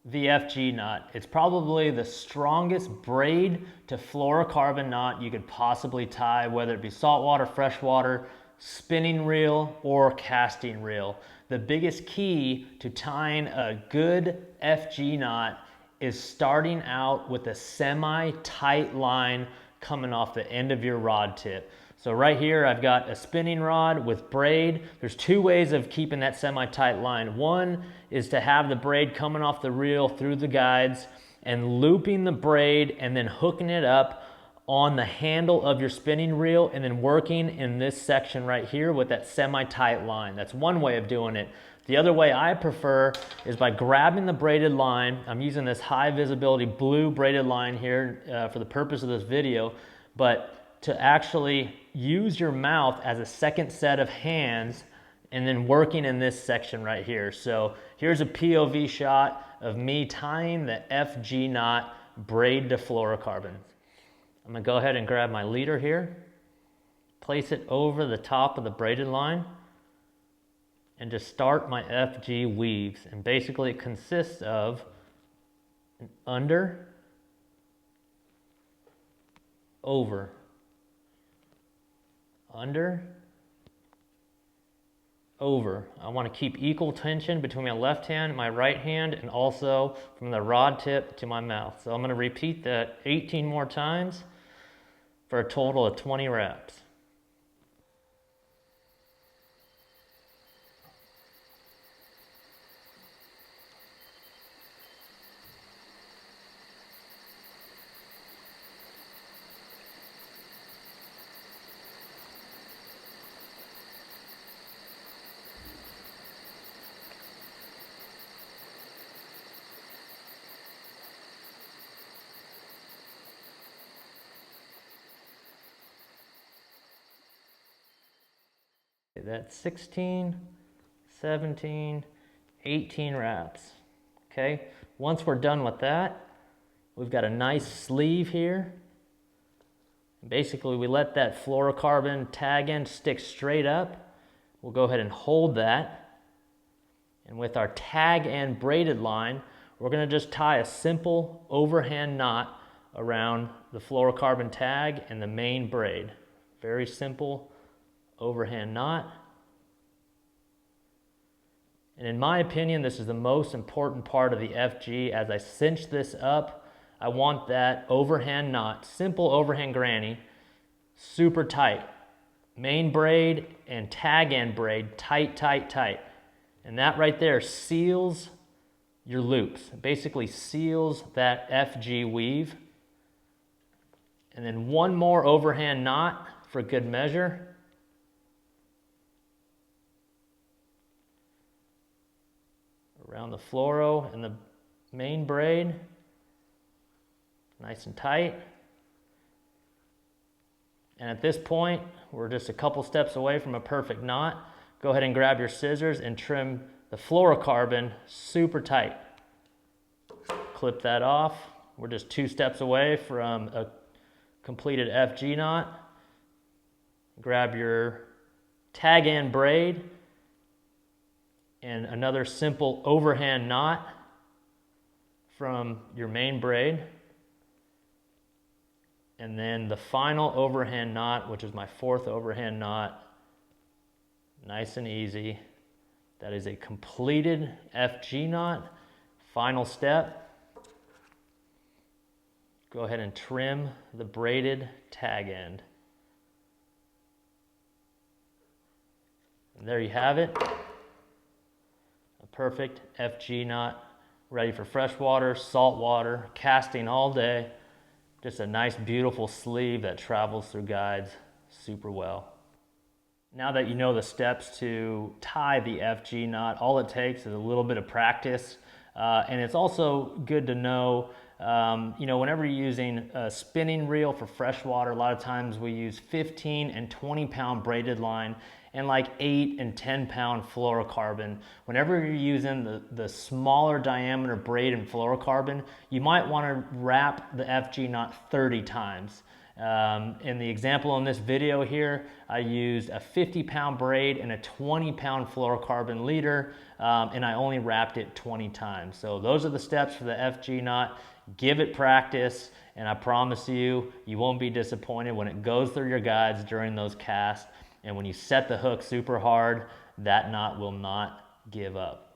The FG knot. It's probably the strongest braid to fluorocarbon knot you could possibly tie, whether it be saltwater, freshwater, spinning reel, or casting reel. The biggest key to tying a good FG knot is starting out with a semi-tight line coming off the end of your rod tip. So right here, I've got a spinning rod with braid. There's two ways of keeping that semi-tight line. One is to have the braid coming off the reel through the guides and looping the braid and then hooking it up on the handle of your spinning reel and then working in this section right here with that semi-tight line. That's one way of doing it. The other way I prefer is by grabbing the braided line. I'm using this high visibility blue braided line here for the purpose of this video, but to actually use your mouth as a second set of hands and then working in this section right here. So here's a POV shot of me tying the FG knot braid to fluorocarbon. I'm gonna go ahead and grab my leader here, place it over the top of the braided line, and just start my FG weaves. And basically it consists of an under, over, under, over. I want to keep equal tension between my left hand and my right hand, and also from the rod tip to my mouth. So I'm going to repeat that 18 more times for a total of 20 reps. That's 16, 17, 18 reps. Okay, once we're done with that, we've got a nice sleeve here. Basically, we let that fluorocarbon tag end stick straight up. We'll go ahead and hold that. And with our tag end braided line, we're going to just tie a simple overhand knot around the fluorocarbon tag and the main braid. Very simple overhand knot. And in my opinion, this is the most important part of the FG. As I cinch this up, I want that overhand knot, simple overhand granny, super tight. Main braid and tag end braid, tight, tight, tight. And that right there seals your loops. It basically seals that FG weave. And then one more overhand knot for good measure. Around the fluoro and the main braid, nice and tight. And at this point, we're just a couple steps away from a perfect knot. Go ahead and grab your scissors and trim the fluorocarbon super tight. Clip that off. We're just 2 steps away from a completed FG knot. Grab your tag end braid and another simple overhand knot from your main braid. And then the final overhand knot, which is my 4th overhand knot, nice and easy. That is a completed FG knot. Final step, go ahead and trim the braided tag end. And there you have it. Perfect FG knot, ready for freshwater, saltwater, casting all day. Just a nice, beautiful sleeve that travels through guides super well. Now that you know the steps to tie the FG knot, all it takes is a little bit of practice. And it's also good to know, whenever you're using a spinning reel for freshwater, a lot of times we use 15 and 20 pound braided line and like 8 and 10 pound fluorocarbon. Whenever you're using the smaller diameter braid and fluorocarbon, you might want to wrap the FG knot 30 times. In the example in this video here, I used a 50-pound braid and a 20-pound fluorocarbon leader, and I only wrapped it 20 times. So those are the steps for the FG knot. Give it practice, and I promise you, you won't be disappointed when it goes through your guides during those casts. And when you set the hook super hard, that knot will not give up.